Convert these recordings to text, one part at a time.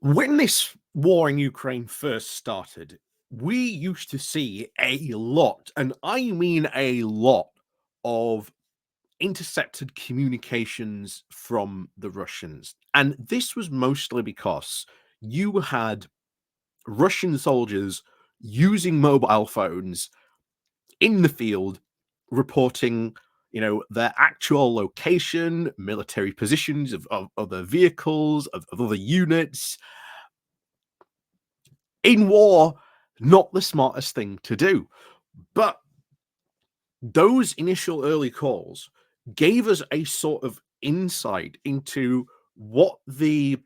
When this war in Ukraine first started, we used to see a lot, and I mean a lot, of intercepted communications from the Russians. And this was mostly because you had Russian soldiers using mobile phones in the field reporting their actual location, military positions of other vehicles, of other units. In war, not the smartest thing to do. But those initial early calls gave us a sort of insight into what the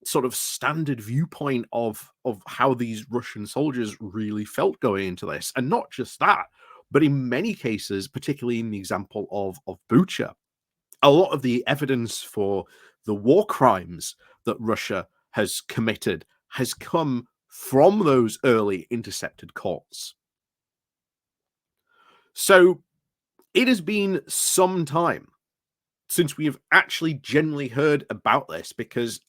sort of standard viewpoint of how these Russian soldiers really felt going into this. And not just that, but in many cases, particularly in the example of Bucha, a lot of the evidence for the war crimes that Russia has committed has come from those early intercepted calls. So it has been some time since we have actually generally heard about this, because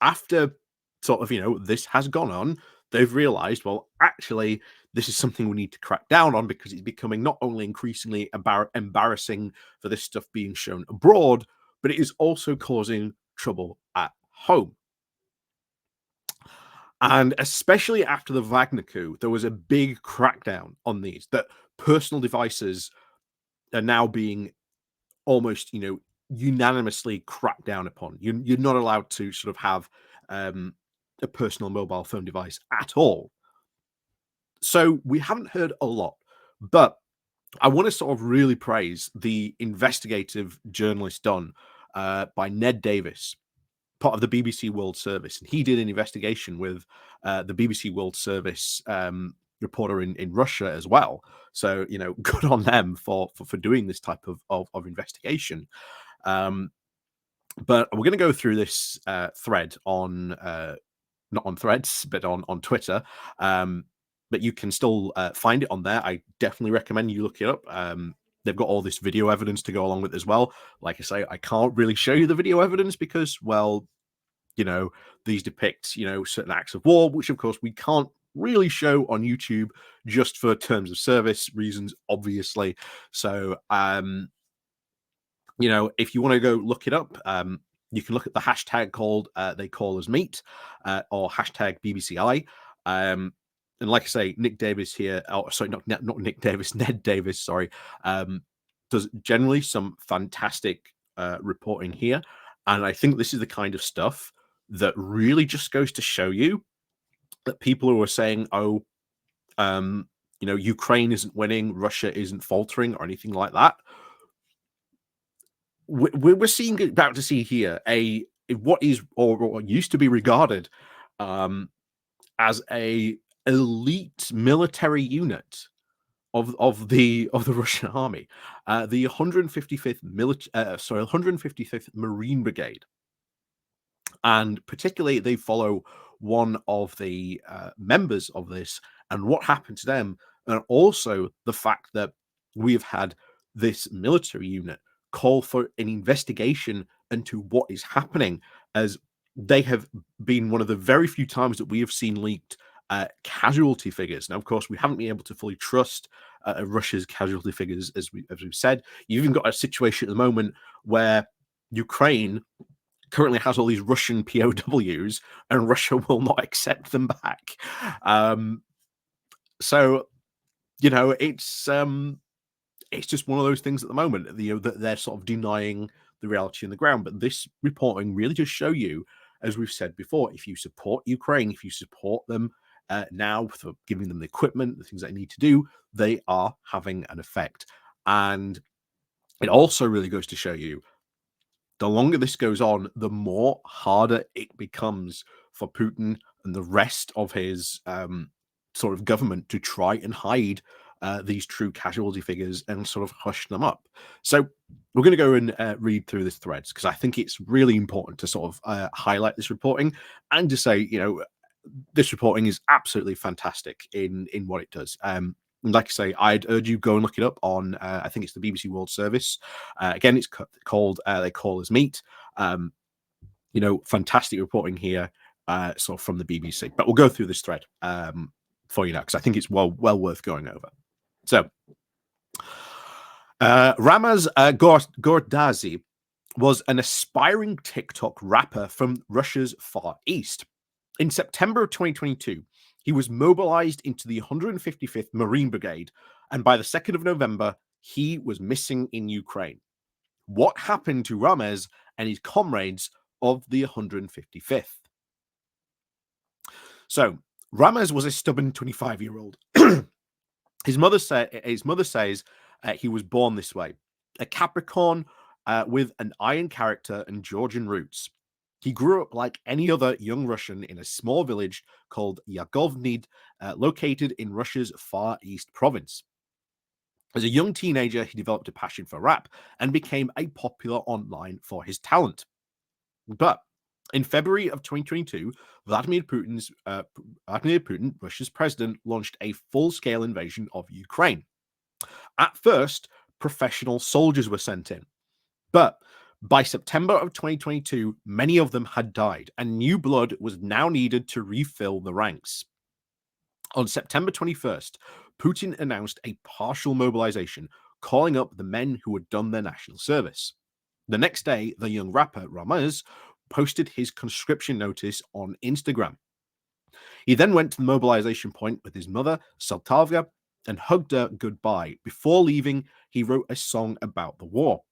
after sort of, this has gone on, they've realized, well, actually, this is something we need to crack down on, because it's becoming not only increasingly embarrassing for this stuff being shown abroad, but it is also causing trouble at home. And especially after the Wagner coup, there was a big crackdown on these, that personal devices are now being almost, unanimously cracked down upon. You're not allowed to sort of have a personal mobile phone device at all. So we haven't heard a lot, but I want to sort of really praise the investigative journalist done by Ned Davis, part of the BBC World Service. And he did an investigation with the BBC World Service reporter in Russia as well. So, good on them for doing this type of investigation. But we're going to go through this thread on not on Threads, but on Twitter. But you can still find it on there. I definitely recommend you look it up. They've got all this video evidence to go along with it as well. Like I say, I can't really show you the video evidence because, well, these depict, certain acts of war, which of course we can't really show on YouTube just for terms of service reasons, obviously. So, if you want to go look it up, you can look at the hashtag called They Call Us Meat or hashtag BBCI. And like I say, Nick Davis here, sorry, not Nick Davis, Ned Davis, sorry, does generally some fantastic reporting here. And I think this is the kind of stuff that really just goes to show you that people who are saying, oh, Ukraine isn't winning, Russia isn't faltering, or anything like that. We're about to see here what is or used to be regarded as a elite military unit of the Russian army, the 155th 155th Marine Brigade, and particularly they follow one of the members of this and what happened to them, and also the fact that we have had this military unit call for an investigation into what is happening, as they have been one of the very few times that we have seen leaked casualty figures. Now, of course, we haven't been able to fully trust Russia's casualty figures, as we've said. You've even got a situation at the moment where Ukraine currently has all these Russian POWs, and Russia will not accept them back. So, it's just one of those things at the moment, that they're sort of denying the reality on the ground. But this reporting really just show you, as we've said before, if you support Ukraine, if you support them now for giving them the equipment, the things they need to do, they are having an effect. And it also really goes to show you, the longer this goes on, the more harder it becomes for Putin and the rest of his sort of government to try and hide these true casualty figures and sort of hush them up. So we're going to go and read through this threads, because I think it's really important to sort of highlight this reporting and to say, this reporting is absolutely fantastic in what it does. Like I say, I'd urge you go and look it up on, I think it's the BBC World Service. Again, it's called They Call Us Meat. Fantastic reporting here. sort of from the BBC. But we'll go through this thread for you now because I think it's well worth going over. So, Ramaz Gordazi was an aspiring TikTok rapper from Russia's Far East. In September of 2022, he was mobilized into the 155th Marine Brigade, and by the 2nd of November, he was missing in Ukraine. What happened to Ramaz and his comrades of the 155th? So, Ramaz was a stubborn 25-year-old. His mother says he was born this way, a Capricorn with an iron character and Georgian roots. He grew up like any other young Russian in a small village called Yakovnid, located in Russia's Far East province. As a young teenager, he developed a passion for rap and became a popular online for his talent. But in February of 2022, Vladimir Putin, Russia's president, launched a full-scale invasion of Ukraine. At first, professional soldiers were sent in, but by September of 2022, many of them had died, and new blood was now needed to refill the ranks. On September 21st, Putin announced a partial mobilization, calling up the men who had done their national service. The next day, the young rapper Ramaz posted his conscription notice on Instagram. He then went to the mobilization point with his mother, Saltavia, and hugged her goodbye. Before leaving, he wrote a song about the war.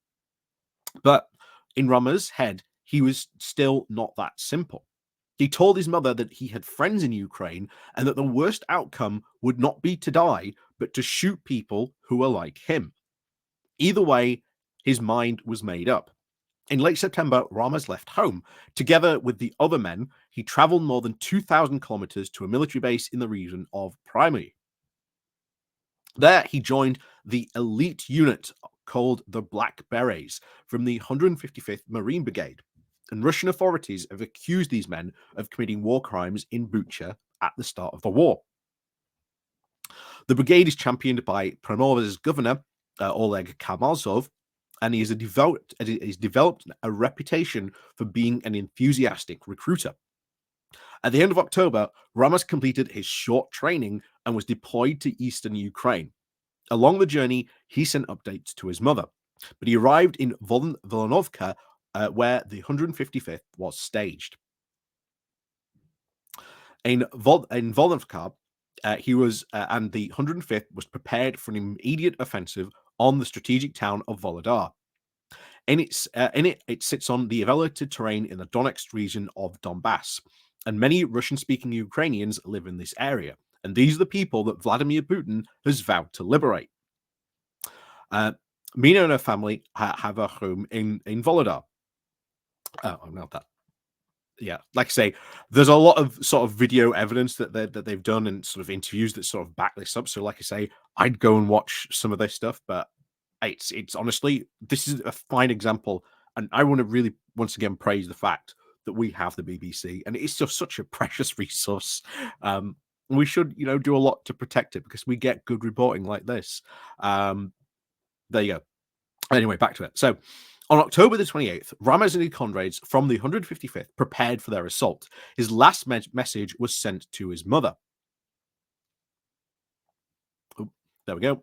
But in Ramaz's head, he was still not that simple. He told his mother that he had friends in Ukraine and that the worst outcome would not be to die, but to shoot people who were like him. Either way, his mind was made up. In late September, Ramaz left home. Together with the other men, he traveled more than 2,000 kilometers to a military base in the region of Crimea. There, he joined the elite unit called the Black Berets from the 155th Marine Brigade. And Russian authorities have accused these men of committing war crimes in Bucha at the start of the war. The brigade is championed by Primorov's governor, Oleg Kamalzov, and he has developed a reputation for being an enthusiastic recruiter. At the end of October, Ramaz completed his short training and was deployed to eastern Ukraine. Along the journey, he sent updates to his mother, but he arrived in Volonovka, where the 155th was staged. In Volonovka, he was and the 105th was prepared for an immediate offensive on the strategic town of Volodar. In it, it sits on the elevated terrain in the Donetsk region of Donbass, and many Russian-speaking Ukrainians live in this area. And these are the people that Vladimir Putin has vowed to liberate. Mina and her family have a home in Volodar. Oh, not that. Yeah, like I say, there's a lot of sort of video evidence that they've done and sort of interviews that sort of back this up. So, like I say, I'd go and watch some of this stuff, but it's honestly, this is a fine example, and I want to really once again praise the fact that we have the BBC, and it's just such a precious resource. We should, do a lot to protect it because we get good reporting like this. There you go. Anyway, back to it. So, on October the 28th, Ramaz and his comrades from the 155th prepared for their assault. His last message was sent to his mother. Oh, there we go.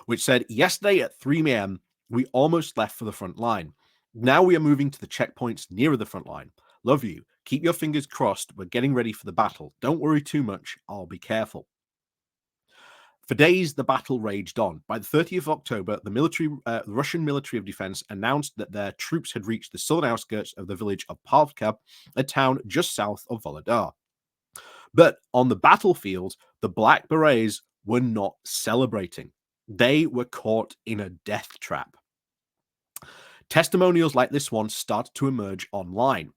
Which said, "Yesterday at 3 a.m., we almost left for the front line. Now we are moving to the checkpoints nearer the front line. Love you. Keep your fingers crossed. We're getting ready for the battle. Don't worry too much. I'll be careful." For days, the battle raged on. By the 30th of October, the Russian Military of Defense announced that their troops had reached the southern outskirts of the village of Pavka, a town just south of Volodar. But on the battlefield, the Black Berets were not celebrating. They were caught in a death trap. Testimonials like this one started to emerge online.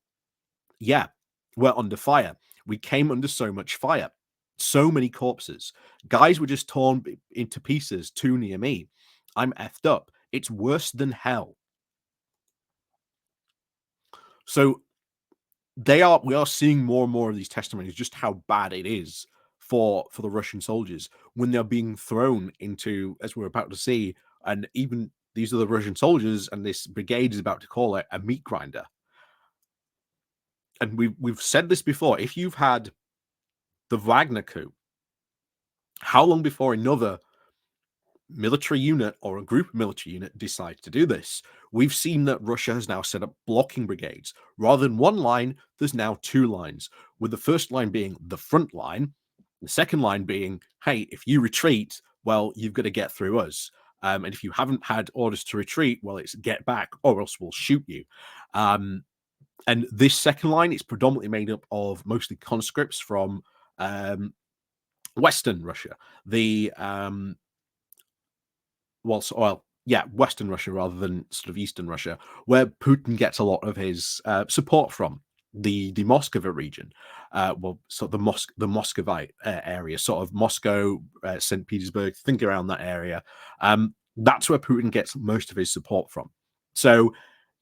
Yeah, we're under fire. We came under so much fire. So many corpses. Guys were just torn into pieces too near me. I'm effed up. It's worse than hell. So we are seeing more and more of these testimonies, just how bad it is for the Russian soldiers when they're being thrown into, as we're about to see, and even these are the Russian soldiers, and this brigade is about to call it a meat grinder. and we've said this before, if you've had the Wagner coup, how long before another military unit or a group of military unit decides to do this? We've seen that Russia has now set up blocking brigades. Rather than one line, there's now two lines, with the first line being the front line, the second line being, hey, if you retreat, well, you've got to get through us. And if you haven't had orders to retreat, well, it's get back or else we'll shoot you. And this second line is predominantly made up of mostly conscripts from Western Russia. Western Russia rather than sort of Eastern Russia, where Putin gets a lot of his support from. The Moscow region, so the Muscovite area, sort of Moscow, St. Petersburg, think around that area. That's where Putin gets most of his support from. So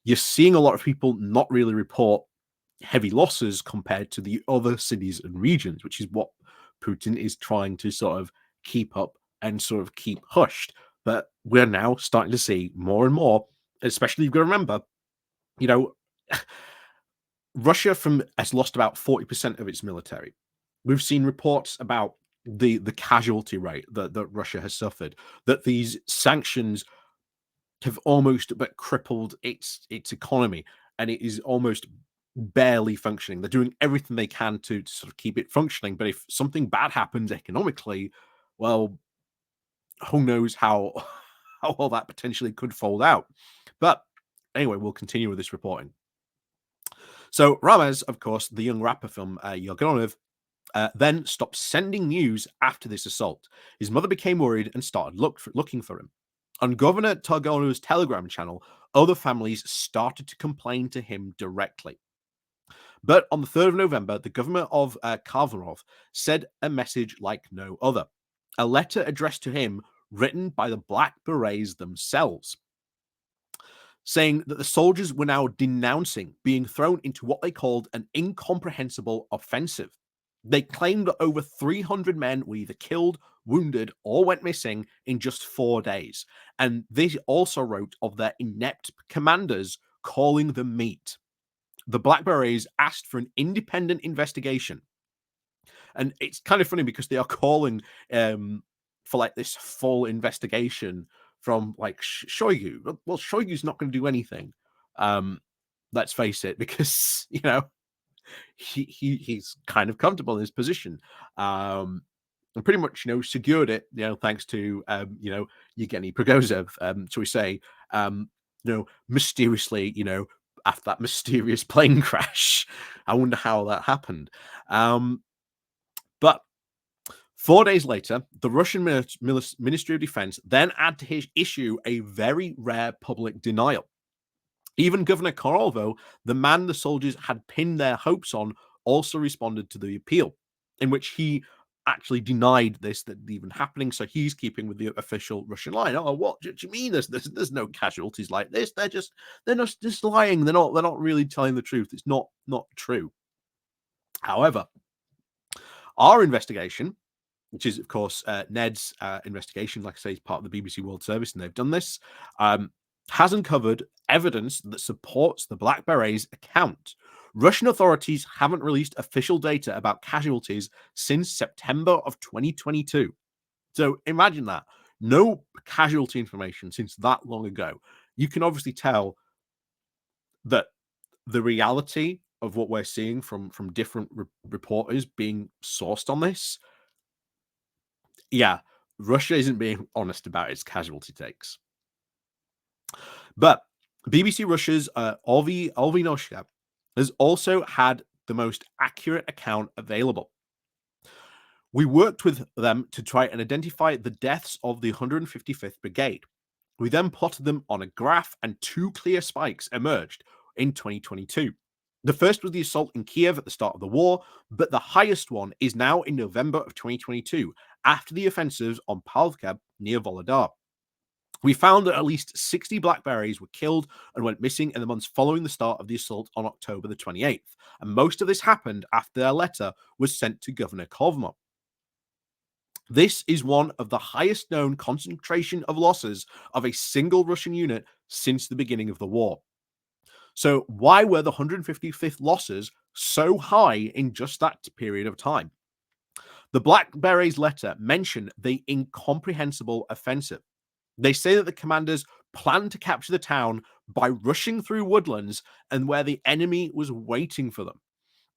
you're seeing a lot of people not really report heavy losses compared to the other cities and regions, which is what Putin is trying to sort of keep up and sort of keep hushed. But we're now starting to see more and more, especially you've got to remember, you know, Russia has lost about 40% of its military. We've seen reports about the casualty rate that Russia has suffered, that these sanctions have almost but crippled its economy, and it is almost barely functioning. They're doing everything they can to sort of keep it functioning, but if something bad happens economically, well, who knows how how all that potentially could fold out. But anyway, we'll continue with this reporting. So Ramez, of course, the young rapper from Yelganov, then stopped sending news after this assault. His mother became worried and started looking for him. On Governor Targonov's Telegram channel, other families started to complain to him directly. But on the 3rd of November, the governor of Kharkiv said a message like no other. A letter addressed to him, written by the Black Berets themselves, saying that the soldiers were now denouncing being thrown into what they called an incomprehensible offensive. They claimed that over 300 men were either killed, wounded, or went missing in just 4 days. And they also wrote of their inept commanders calling them meat. The Black Berets asked for an independent investigation. And it's kind of funny because they are calling for like this full investigation from like Shoigu. Well, Shoigu's not going to do anything. Let's face it, because he's kind of comfortable in his position, and pretty much secured it. Thanks to Yevgeny Prigozhin, shall we say, mysteriously, after that mysterious plane crash. I wonder how that happened. But 4 days later, the Russian Ministry of Defense then had to issue a very rare public denial. Even Governor Korolev, the man the soldiers had pinned their hopes on, also responded to the appeal, in which he actually denied that even happening. So he's keeping with the official Russian line. Oh, what do you mean? There's no casualties like this. They're just lying. They're not really telling the truth. It's not true. However, our investigation, which is, of course, Ned's investigation, like I say, is part of the BBC World Service, and they've done this, has uncovered evidence that supports the Black Berets' account. Russian authorities haven't released official data about casualties since September of 2022. So imagine that. No casualty information since that long ago. You can obviously tell that the reality of what we're seeing from different reporters being sourced on this, yeah, Russia isn't being honest about its casualty takes. But BBC Russia's Olvi Noshka has also had the most accurate account available. We worked with them to try and identify the deaths of the 155th Brigade. We then plotted them on a graph, and 2 clear spikes emerged in 2022. The first was the assault in Kiev at the start of the war, but the highest one is now in November of 2022, after the offensives on Pavlka near Volodar. We found that at least 60 Black Berets were killed and went missing in the months following the start of the assault on October the 28th, and most of this happened after their letter was sent to Governor Kovma. This is one of the highest known concentration of losses of a single Russian unit since the beginning of the war. So why were the 155th losses so high in just that period of time? The Black Berets letter mentioned the incomprehensible offensive. They say that the commanders planned to capture the town by rushing through woodlands and where the enemy was waiting for them.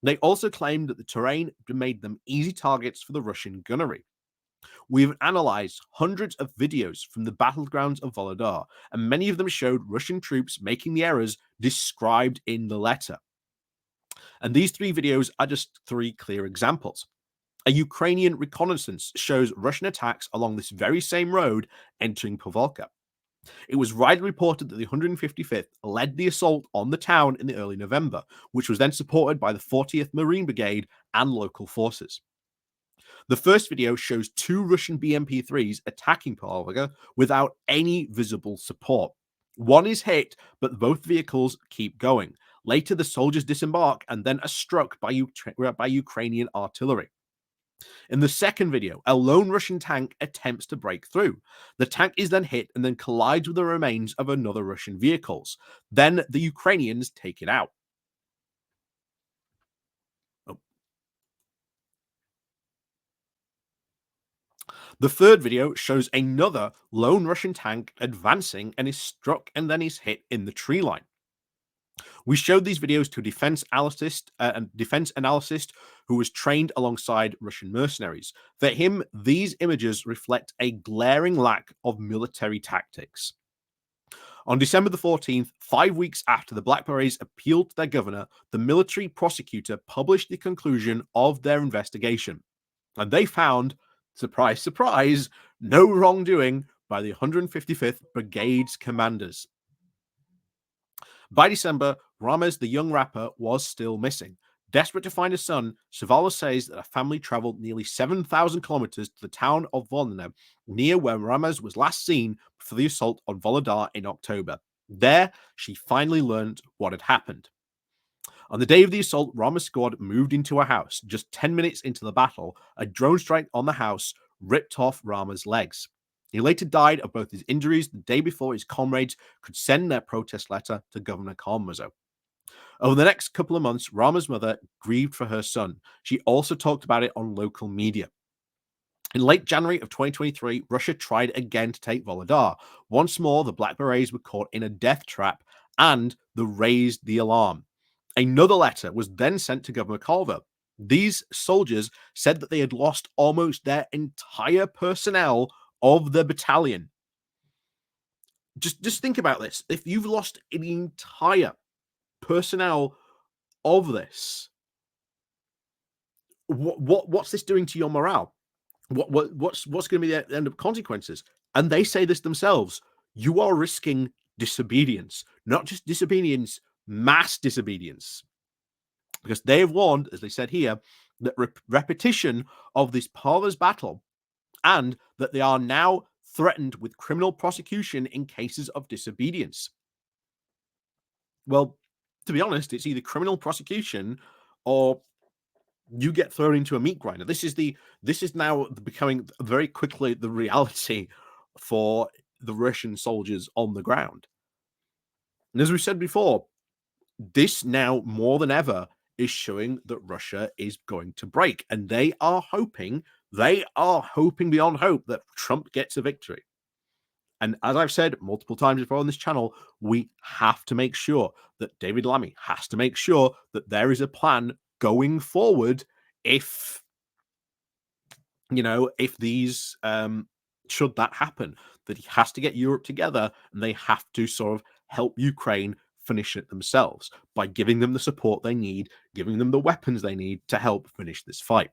They also claimed that the terrain made them easy targets for the Russian gunnery. We've analyzed hundreds of videos from the battlegrounds of Volodar, and many of them showed Russian troops making the errors described in the letter. And these three videos are just three clear examples. A Ukrainian reconnaissance shows Russian attacks along this very same road entering Povolka. It was widely reported that the 155th led the assault on the town in the early November, which was then supported by the 40th Marine Brigade and local forces. The first video shows two Russian BMP-3s attacking Povolka without any visible support. One is hit, but both vehicles keep going. Later, the soldiers disembark and then are struck by Ukrainian artillery. In the second video, a lone Russian tank attempts to break through. The tank is then hit and then collides with the remains of another Russian vehicles. Then the Ukrainians take it out. Oh. The third video shows another lone Russian tank advancing and is struck and then is hit in the tree line. We showed these videos to a defense analyst who was trained alongside Russian mercenaries. For him, these images reflect a glaring lack of military tactics. On December the 14th, 5 weeks after the Black Berets appealed to their governor, the military prosecutor published the conclusion of their investigation. And they found, surprise, surprise, no wrongdoing by the 155th Brigade's commanders. By December, Ramez, the young rapper, was still missing. Desperate to find his son, Savala says that a family traveled nearly 7,000 kilometers to the town of Volna, near where Ramez was last seen for the assault on Volodar in October. There, she finally learned what had happened. On the day of the assault, Rama's squad moved into a house. Just 10 minutes into the battle, a drone strike on the house ripped off Rama's legs. He later died of both his injuries the day before his comrades could send their protest letter to Governor Karamazov. Over the next couple of months, Rama's mother grieved for her son. She also talked about it on local media. In late January of 2023, Russia tried again to take Volodar. Once more, the Black Berets were caught in a death trap and raised the alarm. Another letter was then sent to Governor Carver. These soldiers said that they had lost almost their entire personnel of the battalion. Just think about this. If you've lost an entire personnel of this, what's this doing to your morale? What's going to be the end of consequences? And they say this themselves. You are risking disobedience, not just disobedience, mass disobedience. Because they have warned, as they said here, that repetition of this Pavlov's battle and that they are now threatened with criminal prosecution in cases of disobedience. Well, to be honest, it's either criminal prosecution or you get thrown into a meat grinder. This is now becoming very quickly the reality for the Russian soldiers on the ground. And as we said before, this now more than ever is showing that Russia is going to break, and they are hoping beyond hope that Trump gets a victory. And as I've said multiple times before on this channel, we have to make sure that David Lammy has to make sure that there is a plan going forward if these should that happen, that he has to get Europe together and they have to sort of help Ukraine finish it themselves by giving them the support they need, giving them the weapons they need to help finish this fight.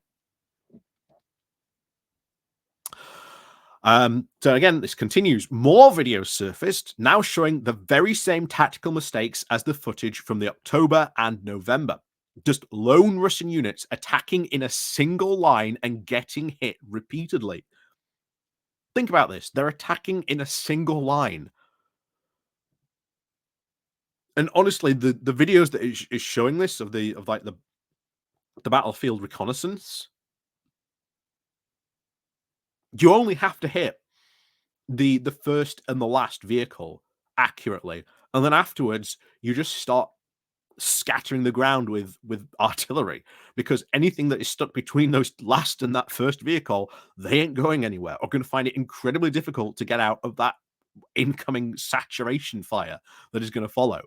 So again, this continues. More videos surfaced, now showing the very same tactical mistakes as the footage from the October and November. Just lone Russian units attacking in a single line and getting hit repeatedly. Think about this. They're attacking in a single line. And honestly, the videos that is showing this of the battlefield reconnaissance, you only have to hit the first and the last vehicle accurately, and then afterwards you just start scattering the ground with artillery, because anything that is stuck between those last and that first vehicle, they ain't going anywhere, or going to find it incredibly difficult to get out of that incoming saturation fire that is going to follow.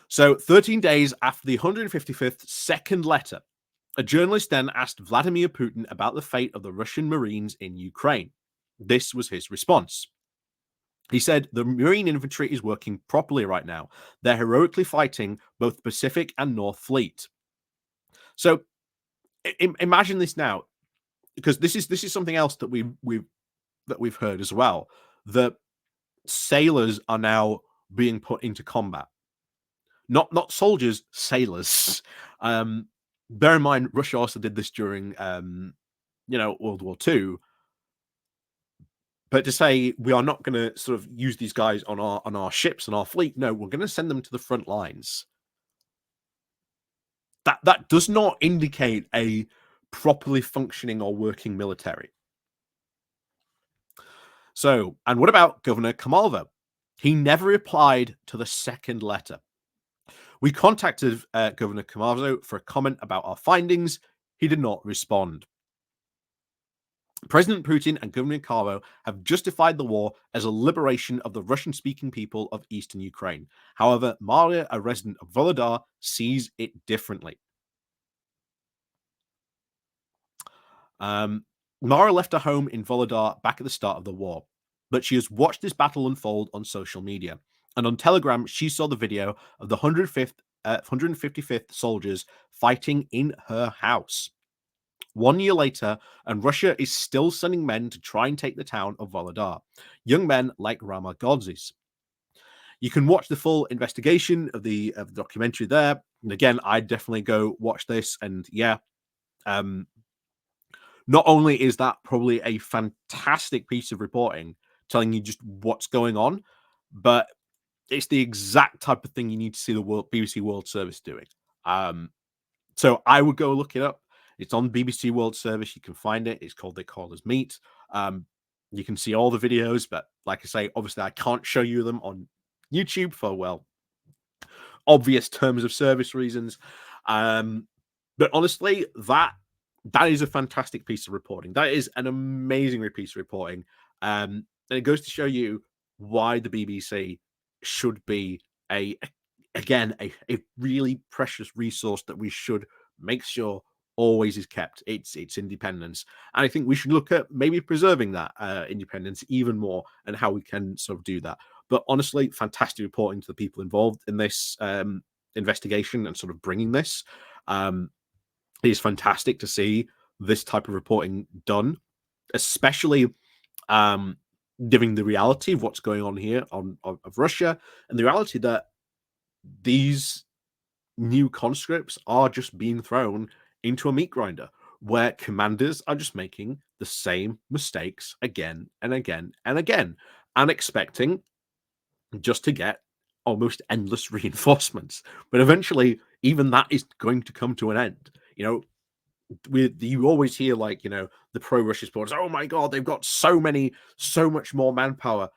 So 13 days after the 155th second letter, a journalist then asked Vladimir Putin about the fate of the Russian Marines in Ukraine. This was his response. He said, the Marine infantry is working properly right now. They're heroically fighting both the Pacific and North Fleet. So imagine this now, because this is something else that we've heard as well. That sailors are now being put into combat. Not soldiers, sailors. Bear in mind, Russia also did this during World War II. But to say we are not going to sort of use these guys on our ships and our fleet, no, we're going to send them to the front lines. That does not indicate a properly functioning or working military. So, and what about Governor Kamalvo? He never replied to the second letter. We contacted Governor Kamalvo for a comment about our findings. He did not respond. President Putin and Governor Kamalvo have justified the war as a liberation of the Russian-speaking people of eastern Ukraine. However, Maria, a resident of Volodar, sees it differently. Mara left her home in Volodar back at the start of the war, but she has watched this battle unfold on social media. And on Telegram, she saw the video of the 155th soldiers fighting in her house. 1 year later, and Russia is still sending men to try and take the town of Volodar. Young men like Rama Godzis. You can watch the full investigation of the documentary there. And again, I'd definitely go watch this. And yeah, not only is that probably a fantastic piece of reporting telling you just what's going on, but it's the exact type of thing you need to see the BBC World Service doing. So I would go look it up. It's on BBC World Service. You can find it. It's called They Call Us Meat. You can see all the videos, but like I say, obviously I can't show you them on YouTube for, well, obvious terms of service reasons. But honestly, that is a fantastic piece of reporting. That is an amazing piece of reporting. And it goes to show you why the BBC should be a really precious resource that we should make sure always is kept. Its independence. And I think we should look at maybe preserving that independence even more and how we can sort of do that. But honestly, fantastic reporting to the people involved in this investigation and sort of bringing this. It is fantastic to see this type of reporting done, especially giving the reality of what's going on here of Russia, and the reality that these new conscripts are just being thrown into a meat grinder where commanders are just making the same mistakes again and again and again and expecting just to get almost endless reinforcements. But eventually, even that is going to come to an end. You always hear, like, the pro-Russia supporters, oh my God, they've got so much more manpower.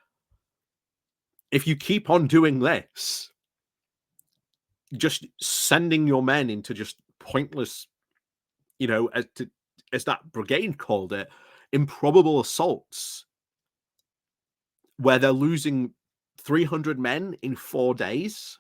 If you keep on doing this, just sending your men into just pointless, as that brigade called it, improbable assaults, where they're losing 300 men in 4 days.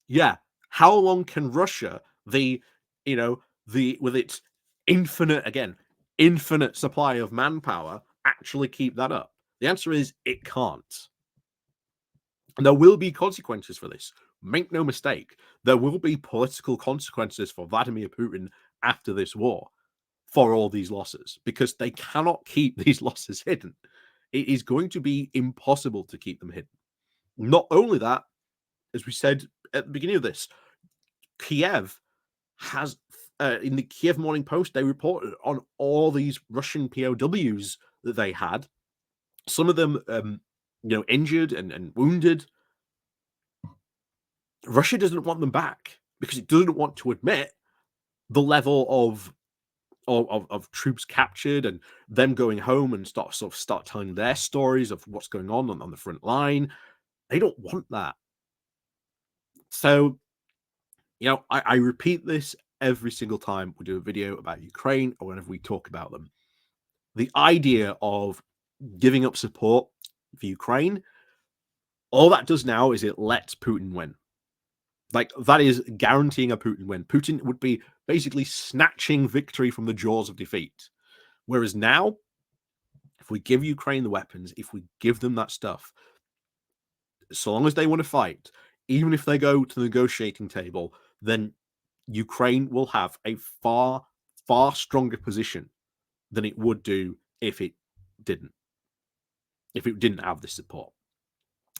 Yeah. How long can Russia, with its infinite supply of manpower, actually keep that up? The answer is it can't. And there will be consequences for this. Make no mistake, there will be political consequences for Vladimir Putin after this war for all these losses, because they cannot keep these losses hidden. It is going to be impossible to keep them hidden. Not only that, as we said at the beginning of this, Kiev has, in the Kiev Morning Post, they reported on all these Russian POWs that they had. Some of them, injured and wounded. Russia doesn't want them back because it doesn't want to admit the level of troops captured and them going home and start telling their stories of what's going on the front line. They don't want that. So, I repeat this every single time we do a video about Ukraine or whenever we talk about them. The idea of giving up support for Ukraine, all that does now is it lets Putin win. Like, that is guaranteeing a Putin win. Putin would be basically snatching victory from the jaws of defeat. Whereas now, if we give Ukraine the weapons, if we give them that stuff, so long as they want to fight, even if they go to the negotiating table, then Ukraine will have a far, far stronger position than it would do if it didn't, have this support.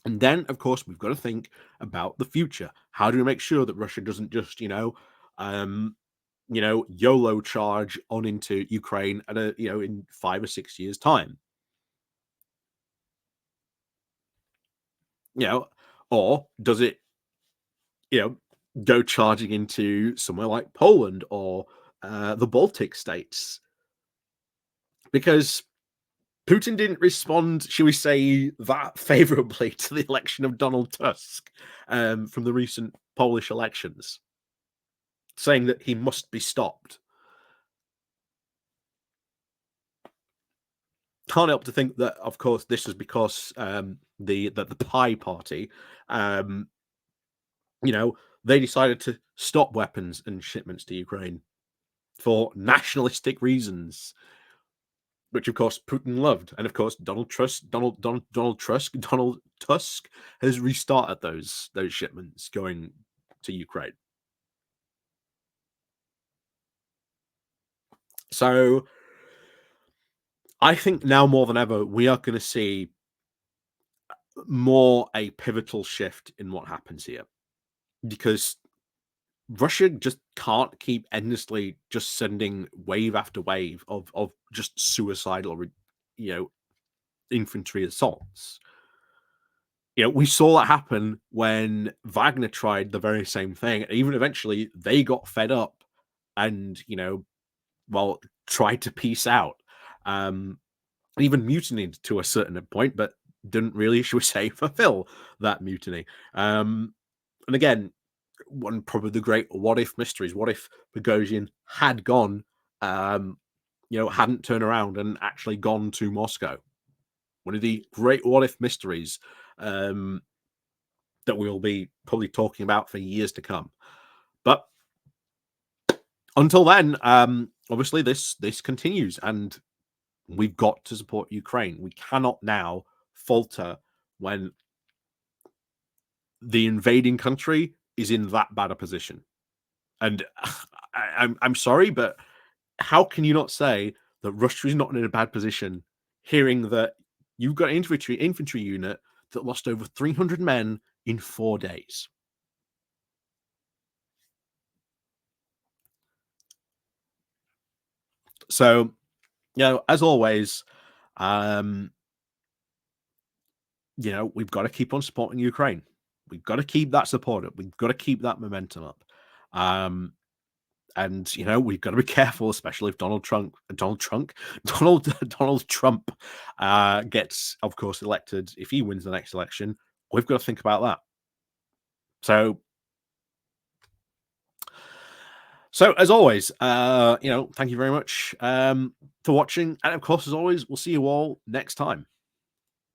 And then, of course, we've got to think about the future. How do we make sure that Russia doesn't just, YOLO charge on into Ukraine at in 5 or 6 years' time? Or does it, go charging into somewhere like Poland or the Baltic states? Because Putin didn't respond, shall we say, that favorably to the election of Donald Tusk from the recent Polish elections, saying that he must be stopped. Can't help to think that, of course, this was because the Pie Party, um, they decided to stop weapons and shipments to Ukraine for nationalistic reasons, which of course Putin loved, and of course Donald Tusk has restarted those shipments going to Ukraine. So I think now more than ever we are going to see more a pivotal shift in what happens here, because Russia just can't keep endlessly just sending wave after wave of just suicidal, you know, infantry assaults. We saw that happen when Wagner tried the very same thing. And even eventually they got fed up and, well, tried to peace out. Even mutinied to a certain point, but didn't really, should we say, fulfill that mutiny. And again, one probably the great what if mysteries. What if Bogosian had gone, hadn't turned around and actually gone to Moscow? One of the great what if mysteries that we'll be probably talking about for years to come. But until then, obviously this continues, and we've got to support Ukraine. We cannot now falter when the invading country is in that bad a position. And I'm sorry, but how can you not say that Russia is not in a bad position, hearing that you've got an infantry unit that lost over 300 men in 4 days? So, as always, um, we've got to keep on supporting Ukraine. We've got to keep that support up. We've got to keep that momentum up. And we've got to be careful, especially if Donald Trump Donald Trump gets, of course, elected. If he wins the next election, we've got to think about that. So as always, thank you very much for watching, and of course, as always, we'll see you all next time.